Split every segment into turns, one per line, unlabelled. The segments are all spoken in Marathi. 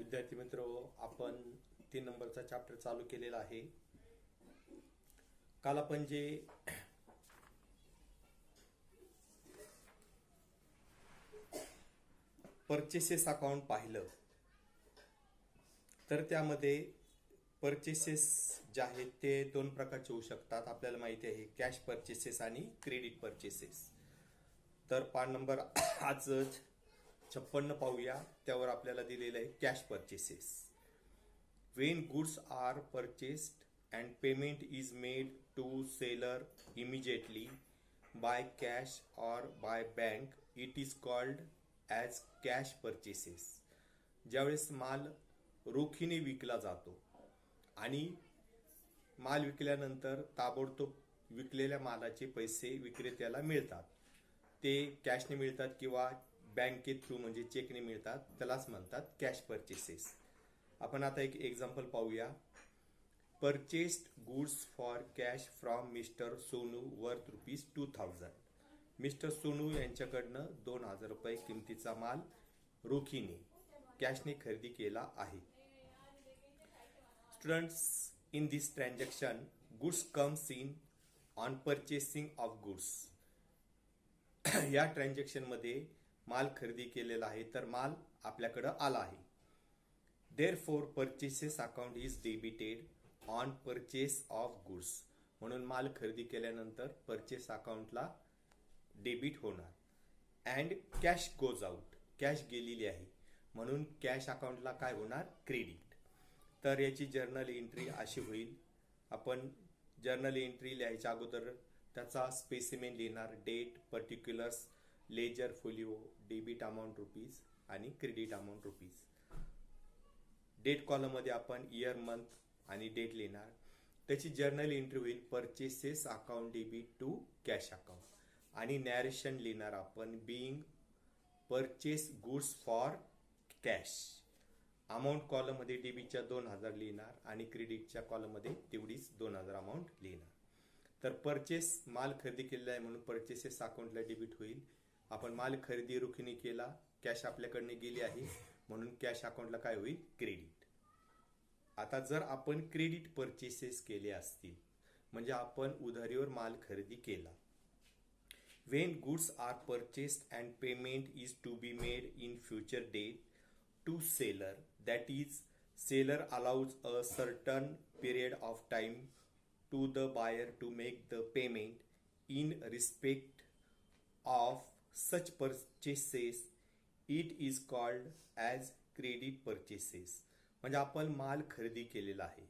विद्यार्थी मित्र, आपण 3 नंबरचा चॅप्टर चालू केलेला आहे. काल आपण जे परचेसेस अकाउंट पाहिलं तर त्यामध्ये परचेसेस जे आहेत ते दोन प्रकारचे होऊ शकतात. आपल्याला माहिती आहे कॅश परचेसेस आणि क्रेडिट परचेसेस. तर पान नंबर आज 56 पाहूया. त्यावर आपल्याला दिलेलं आहे cash purchases. When goods are purchased and payment is made to seller immediately by cash or by bank it is called as cash purchases. ज्यावेळेस माल रोखीने विकला जातो आणि माल विकल्यानंतर ताबडतोब विकलेल्या मालाचे पैसे विक्रेत्याला मिळतात. ते कॅशने मिळतात किंवा बँकेत थ्रू म्हणजे चेकने मिळतात, त्यालाच म्हणतात कॅश परचेसेस. आपण आता एक एक्झाम्पल पाहूया. Purchased goods for cash from mister Sonu worth ₹2000. Mister Sonu यांच्याकडनं 2000 रुपये किमतीचा माल रोखीने कॅशने खरेदी केला आहे. Students, in this transaction goods comes in on purchasing of goods. या ट्रान्झॅक्शन मध्ये माल खरेदी केलेला आहे, तर माल आपल्याकडे आला आहे. Therefore purchases account is debited on purchase of goods. म्हणून माल खरेदी केल्यानंतर परचेस अकाउंटला डेबिट होणार. And cash goes out. Cash गेलेली आहे म्हणून कॅश अकाउंटला काय होणार? क्रेडिट. तर याची जर्नल एंट्री अशी होईल. आपण जर्नल एंट्री लिहायच्या अगोदर त्याचा स्पेसिमेन लिहिणार. Date, particulars, ledger folio, debit amount rupees आणि credit amount rupees. Date column मध्ये आपण इयर, मंथ आणि डेट लिहिणार. त्याची जर्नल एंट्री होईल purchases account debit to cash account. आणि नॅरेशन लिहिणार आपण being purchase goods for cash. Amount column मध्ये डेबिटच्या 2000 लिहिणार आणि क्रेडिटच्या कॉलम मध्ये तेवढीच 2000 अमाऊंट लिहिणार. तर परचेस माल खरेदी केलेला आहे म्हणून परचेसेस अकाउंटला डेबिट होईल. आपण माल खरेदी रोखीने केला, कॅश आपल्याकडे गेली आहे म्हणून कॅश अकाउंटला काय होईल? क्रेडिट. आता जर आपण क्रेडिट परचेसेस केले असतील म्हणजे आपण उधारीवर माल खरेदी केला. When goods are purchased and payment is to be made in future date to seller, that is seller allows a certain period of time to the buyer to make the payment in respect of such purchases, it is called as credit purchases. म्हणजे आपण माल खरेदी केलेला आहे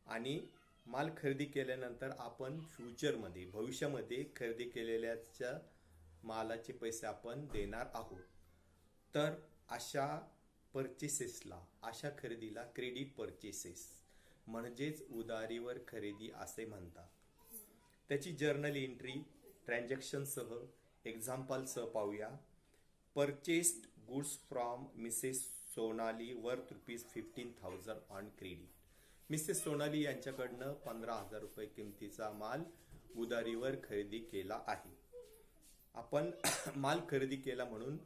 आणि माल खरेदी केल्यानंतर आपण फ्युचरमध्ये भविष्यामध्ये खरेदी केलेल्याच्या मालाचे पैसे आपण देणार आहोत. तर अशा परचेसेसला, अशा खरेदीला क्रेडिट परचेसेस म्हणजेच उधारीवर खरेदी असे म्हणतात. त्याची जर्नल एंट्री ट्रान्झॅक्शन सह एक्झाम्पल सह पाहूया. Purchased goods from missus Sonali worth ₹15,000 on credit. Missus Sonali यांच्याकडनं 15,000 रुपये किमतीचा माल उधारीवर खरेदी केला आहे. आपण माल खरेदी केला म्हणून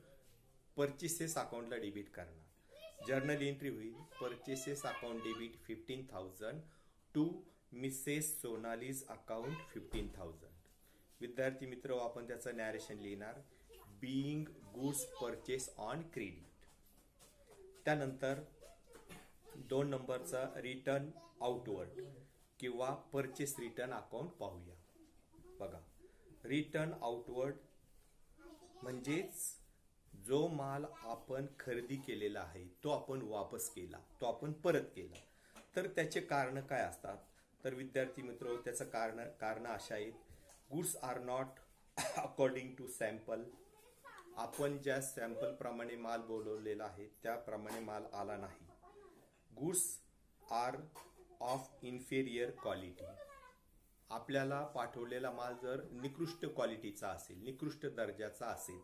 परचेसेस अकाउंटला डेबिट करणार. जर्नल एंट्री होईल purchases account debit 15,000 to Mrs Sonali's account 15,000. विद्यार्थी मित्र, आपण त्याचं नॅरेशन लिहिणार being goods purchase on credit. त्यानंतर 2 नंबरचा रिटर्न आउटवर्ड किंवा परचेस रिटर्न अकाउंट पाहूया. बघा, रिटर्न आउटवर्ड म्हणजेच जो माल आपण खरेदी केलेला आहे तो आपण वापस केला, तो आपण परत केला. तर त्याचे कारण काय असतात? तर विद्यार्थी मित्र, त्याचं कारण अशा आहेत. Goods are not according to sample. आपण ज्या सॅम्पल प्रमाणे माल बोलवलेला आहे त्याप्रमाणे माल आला नाही. Goods are of inferior quality. आपल्याला पाठवलेला माल जर निकृष्ट क्वालिटीचा असेल, निकृष्ट दर्जाचा असेल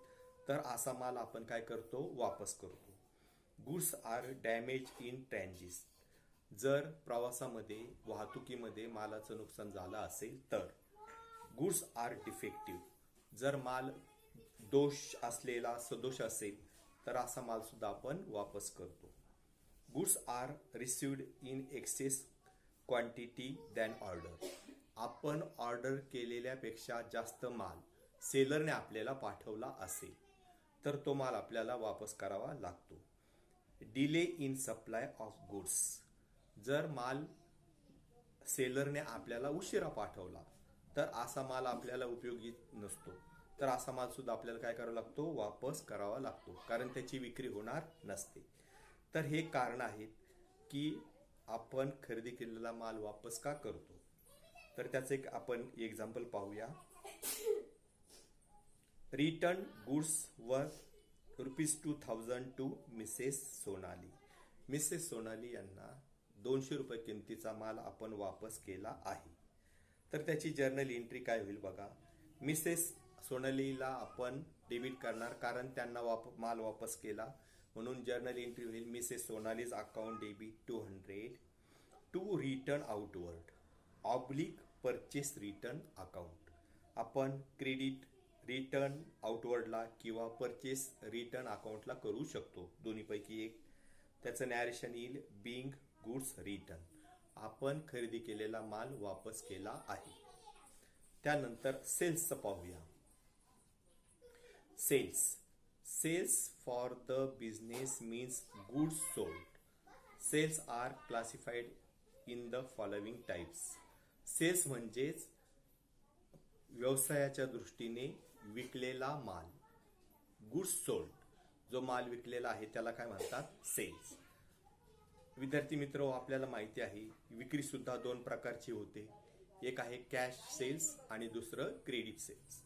तर असा माल आपण काय करतो? वापस करतो. Goods are damage in transit. जर प्रवासामध्ये, वाहतुकीमध्ये मालाचं नुकसान झालं असेल तर. Goods are defective. जर माल दोष असलेला, सदोष असेल तर असा माल सुद्धा आपण वापस करतो. Goods are received in excess quantity than order. आपण ऑर्डर केलेल्यापेक्षा जास्त माल सेलरने आपल्याला पाठवला असेल तर तो माल आपल्याला वापस करावा लागतो. Delay in supply of goods. जर माल सेलरने आपल्याला उशिरा पाठवला तर असा माल आपल्याला उपयोगी नसतो, तर असा माल सुद्धा आपल्याला काय करावा लागतो, वापस करावा लागतो, कारण त्याची विक्री होणार नसते. तर हे कारण आहेत की आपण खरेदी केलेला माल वापस का करतो. तर त्याचं एक आपण एक्झाम्पल पाहूया. Return goods worth ₹2000 to Mrs Sonali. Mrs Sonali यांना ₹200 किमतीचा माल आपण वापस केला आहे. तर त्याची जर्नल एंट्री काय होईल बघा. मिसेस सोनालीला आपण डेबिट करणार कारण त्यांना माल वापस केला, म्हणून जर्नल एंट्री होईल Mrs Sonali's account debit 200 to return outward oblique purchase return account. आपण क्रेडिट रिटर्न आउटवर्डला किंवा परचेस रिटर्न अकाउंटला करू शकतो, दोन्हीपैकी एक. त्याचं नॅरेशन येईल बिंग गुड्स रिटर्न. आपण खरेदी केलेला माल वापस केला आहे. त्यानंतर सेल्सचं पाहूया. Sales for the business means goods sold. Sales are classified in the following types. Sales म्हणजेच व्यवसायाच्या दृष्टीने विकलेला माल. गुड्स सोल्ड, जो माल विकलेला आहे त्याला काय म्हणतात, सेल्स. विद्यार्थी मित्र, आपल्याला माहिती आहे विक्री सुद्धा दोन प्रकारची होते. एक आहे कॅश सेल्स आणि दुसरं क्रेडिट सेल्स.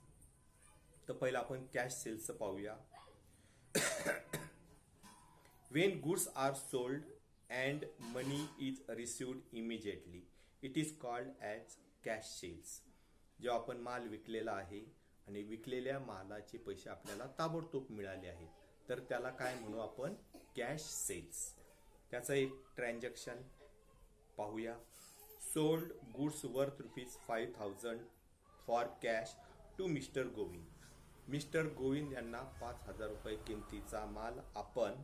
तर पहिला आपण कॅश सेल्सचं पाहूया. When goods are sold and money is received immediately it is called as cash sales. जेव्हा आपण माल विकलेला आहे आणि विकलेल्या मालाचे पैसे आपल्याला ताबडतोब मिळाले आहेत तर त्याला काय म्हणू आपण, कॅश सेल्स. त्याचं एक ट्रान्झॅक्शन पाहूया. Sold goods worth ₹5000 for cash to Mr Govind. Mr Govind यांना ₹5000 किमतीचा माल आपण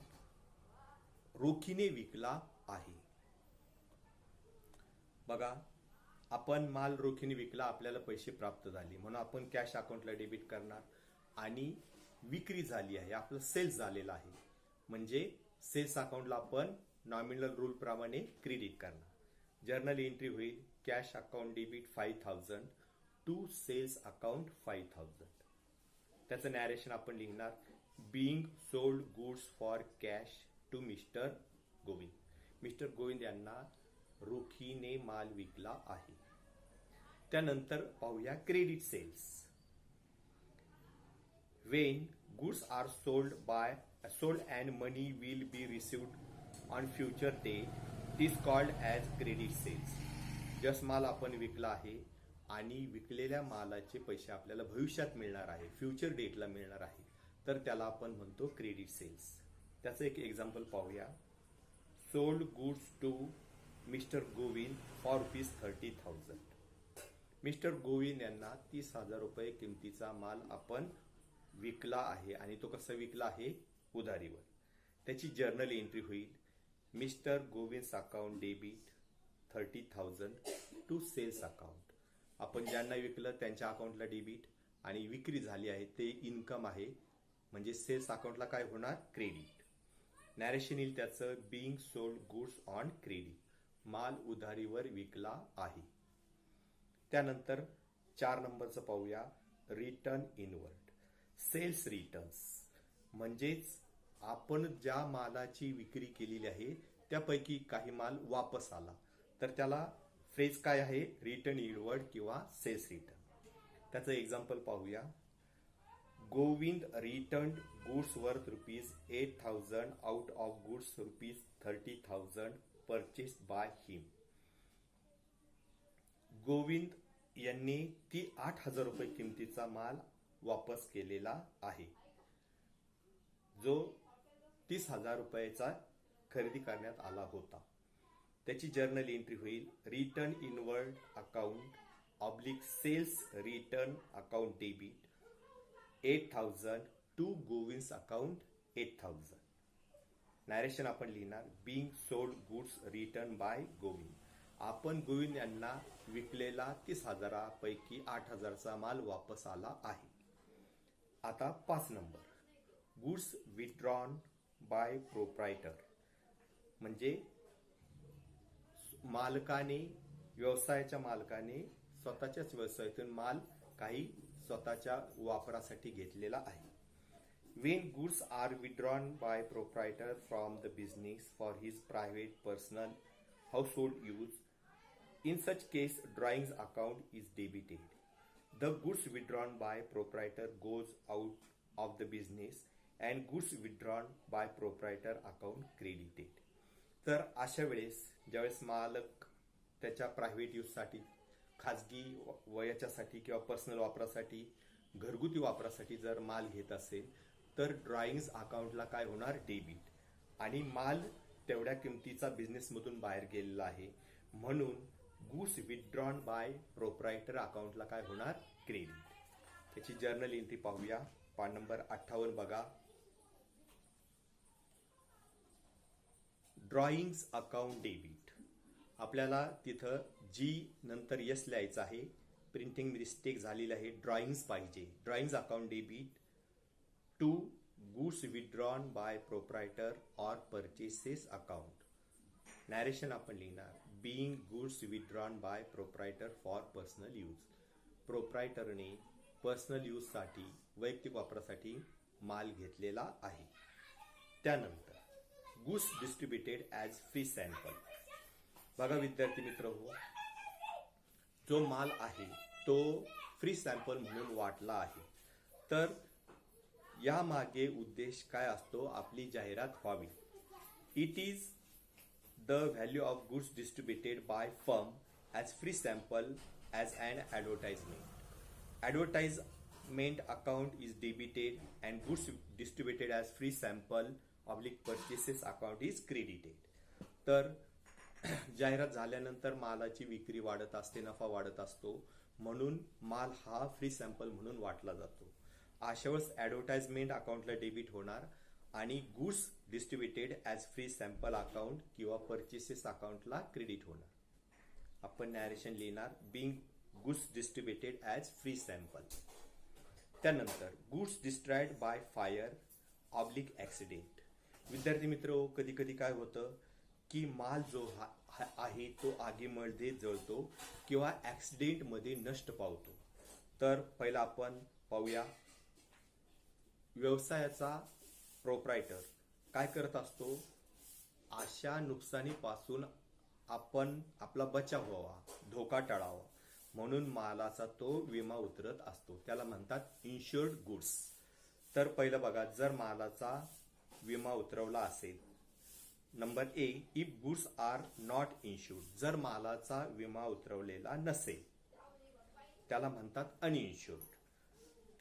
रोखीने विकला आहे. बघा, आपण माल रोखीने विकला, आपल्याला पैसे प्राप्त झाले म्हणून आपण कॅश अकाउंटला डेबिट करणार आणि विक्री झाली आहे, आपलं सेल्स झालेला आहे म्हणजे सेल्स अकाउंटला आपण नॉमिनल रूल प्रमाणे क्रेडिट करणार. जर्नल एंट्री होईल cash account debit 5000 to sales account 5000. त्याचं नॅरेशन आपण लिहिणार being sold goods for cash to Mr Govind. Mr Govind यांना रोखीने माल विकला आहे. त्यानंतर पाहूया credit sales. When goods are sold and money will be received on future day it is called as credit sales. जस माल आपण विकला आहे आणि विकलेल्या मालाचे पैसे आपल्याला भविष्यात मिळणार आहे, फ्युचर डेटला मिळणार आहे, तर त्याला आपण म्हणतो क्रेडिट सेल्स. त्याचं एक एक्झाम्पल पाहूया. Sold goods to Mr Govind for ₹30,000. Mr Govind यांना ₹30,000 किमतीचा माल आपण विकला आहे आणि तो कसा विकला आहे, उधारीवर. त्याची जर्नल एंट्री होईल mister Govind's account debit 30,000 to sales account. आपण ज्यांना विकलं त्यांच्या अकाउंटला डेबिट आणि विक्री झाली आहे ते इन्कम आहे म्हणजे सेल्स अकाउंटला काय होणार, क्रेडिट. नॅरेशन येईल त्याचं being sold goods on credit. माल उधारीवर विकला आहे. त्यानंतर 4 नंबरचं पाहूया रिटर्न इनवर्ड. सेल्स रिटर्न्स म्हणजेच आपण ज्या मालाची विक्री केलेली आहे त्यापैकी काही माल वापस आला तर त्याला फ्रेज काय आहे, रिटर्न इनवर्ड किंवा सेल्स रिटर्न. त्याचं एक्झाम्पल पाहूया. Govind returned goods worth ₹8,000 out of goods ₹30,000 purchased by him. Govind यांनी ती ₹8,000 किमतीचा माल वापस केलेला आहे जो ₹30,000 खरेदी करण्यात आला होता. त्याची जर्नल एंट्री होईल return inward account oblique sales return account debit 8,000 to Govind's account 8,000. Narration आपण लिहिणार being sold goods return by Govind. आपण गोविंद यांना विकलेला 30,000पैकी 8,000चा माल वापस आला आहे. आता 5 number goods withdrawn by proprietor, म्हणजे व्यवसायाच्या मालकाने स्वतःच्याच व्यवसायातून माल काही स्वतःच्या वापरासाठी घेतलेला आहे. When goods are withdrawn by proprietor from the business for his private, personal, household use, in such case, drawings account is debited. The goods withdrawn by proprietor goes out of the business and goods withdrawn by proprietor account credited. तर अशा वेळेस ज्यावेळेस मालक त्याच्या प्रायव्हेट यूजसाठी, खाजगी वयाच्यासाठी किंवा पर्सनल वापरासाठी, घरगुती वापरासाठी जर माल घेत असेल तर ड्रॉइंग्स अकाउंटला काय होणार? डेबिट. आणि माल तेवढ्या किमतीचा बिझनेसमधून बाहेर गेलेला आहे म्हणून गुड्स विथड्रॉन बाय प्रोप्रायटर अकाउंटला काय होणार? क्रेडिट. त्याची जर्नल एंट्री पाहूया. पान नंबर 58 बघा. Drawings account debit. आपल्याला तिथं जी नंतर यस लिहायचं आहे. प्रिंटिंग मिस्टेक झालेली आहे. ड्रॉइंग्स पाहिजे. Drawings account debit to goods withdrawn by proprietor or purchases account. Narration आपण लिहिणार being goods withdrawn by proprietor for personal use. प्रोप्रायटरने पर्सनल यूजसाठी, वैयक्तिक वापरासाठी माल घेतलेला आहे. त्यानंतर goods distributed as free sample. बघा विद्यार्थी मित्र हो, जो माल आहे तो फ्री सॅम्पल म्हणून वाटला आहे. तर यामागे उद्देश काय असतो? आपली जाहिरात व्हावी. It is the value of goods distributed by firm as free sample as an advertisement. Advertisement account is debited and goods distributed as free sample oblique purchases account is credited. तर जाहिरात झाल्यानंतर मालाची विक्री वाढत असते, नफा वाढत असतो, म्हणून माल हा फ्री सॅम्पल म्हणून वाटला जातो. अशा वेळेस ॲडव्हर्टाइजमेंट अकाउंटला डेबिट होणार आणि goods distributed as free sample account किंवा परचेसेस अकाउंटला क्रेडिट होणार. आपण नॅरेशन लिहिणार being goods distributed as free sample. त्यानंतर goods destroyed by fire oblique accident. विद्यार्थी मित्र, कधी कधी काय होतं की माल जो आहे तो आगीमध्ये जळतो किंवा ॲक्सिडेंटमध्ये नष्ट पावतो. तर पहिला आपण पाहूया व्यवसायाचा प्रोप्रायटर काय करत असतो? अशा नुकसानीपासून आपण आपला बचाव व्हावा, धोका टाळावा म्हणून मालाचा तो विमा उतरत असतो. त्याला म्हणतात इन्शुर्ड गुड्स. तर पहिलं बघा, जर मालाचा विमा उतरवला असेल. Number A, if goods are not insured. जर मालाचा विमा उतरवलेला नसेल त्याला म्हणतात अनइन्शुर्ड.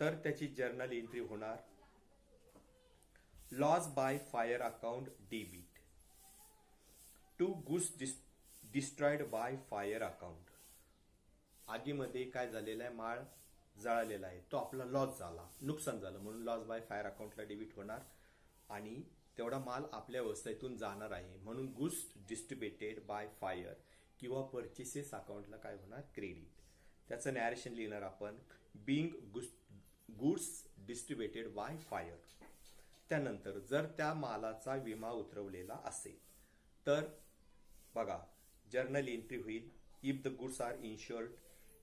तर त्याची जर्नल एंट्री होणार loss by fire account debit to goods destroyed by fire account. आगीमध्ये काय झालेलं आहे? माळ जळालेला आहे, तो आपला लॉस झाला, नुकसान झालं म्हणून लॉस बाय फायर अकाउंटला डेबिट होणार आणि तेवढा माल आपल्या व्यवसायातून जाणार आहे म्हणून गुड्स डिस्ट्रीब्युटेड बाय फायर किंवा परचेसेस अकाउंटला काय होणार? क्रेडिट. त्याचं नॅरेशन लिहिणार आपण being goods distributed by fire. त्यानंतर जर त्या मालाचा विमा उतरवलेला असेल तर बघा जर्नल एंट्री होईल if the goods are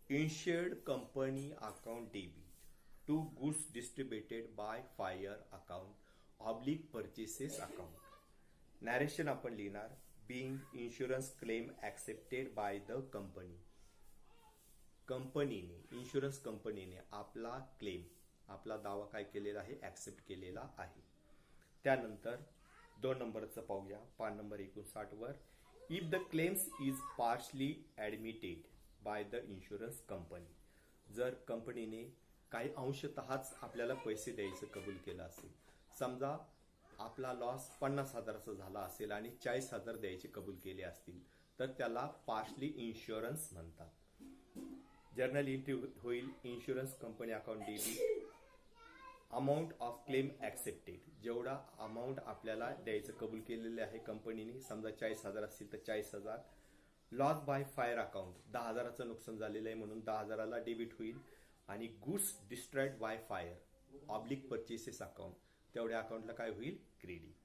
insured company account debit to goods distributed by fire account oblique purchases account. Narration आपण लिहिणार Bing insurance claim accepted by the company. कंपनीने, इन्शुरन्स कंपनीने आपला क्लेम, आपला दावा काय केलेला आहे? ॲक्सेप्ट केलेला आहे. त्यानंतर 2 नंबरचं पाहूया. पान नंबर 59 वर if the claims is partially admitted by the insurance company. जर कंपनीने काही अंशतःच आपल्याला पैसे द्यायचं कबूल केलं असेल, समजा आपला लॉस 50,000चा झाला असेल आणि 40,000 द्यायचे कबूल केले असतील तर त्याला पार्शली इन्शुरन्स म्हणतात. जर्नल एंट्री होईल insurance company account debit amount of claim accepted, जेवढा अमाऊंट आपल्याला द्यायचं कबूल केलेले आहे कंपनीने, समजा 40,000 असतील तर 40,000. लॉस बाय फायर अकाउंट, 10,000चं नुकसान झालेलं आहे म्हणून 10,000ला डेबिट होईल. आणि goods destroyed by fire oblique purchases account, तेवढ्या अकाउंटला काय होईल, क्रेडिट.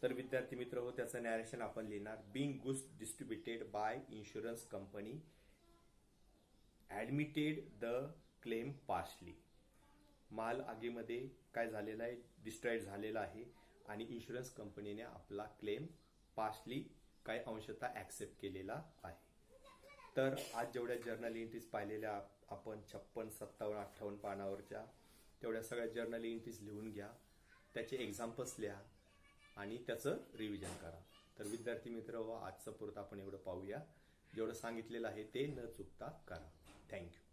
तर विद्यार्थी मित्र हो, त्याचं नॅरेशन आपण लिहिणार. Being goods distributed by insurance company admitted the claim partially. माल आगीमध्ये काय झालेला आहे, डिस्ट्रॉयड झालेला आहे आणि इन्शुरन्स कंपनीने आपला क्लेम पार्शली काही अंशतः ऍक्सेप्ट केलेला आहे. तर आज जेवढ्या जर्नल एंट्रीज पाहिलेल्या आपण 56, 57, 58 पानावरच्या, तेवढ्या सगळ्या जर्नल एंट्रीज लिहून घ्या, त्याचे एक्झाम्पल्स लिहा आणि त्याचं रिव्हिजन करा. तर विद्यार्थी मित्र हो, आजचं पुरतं आपण एवढं पाहूया. जेवढं सांगितलेलं आहे ते न चुकता करा. थँक्यू.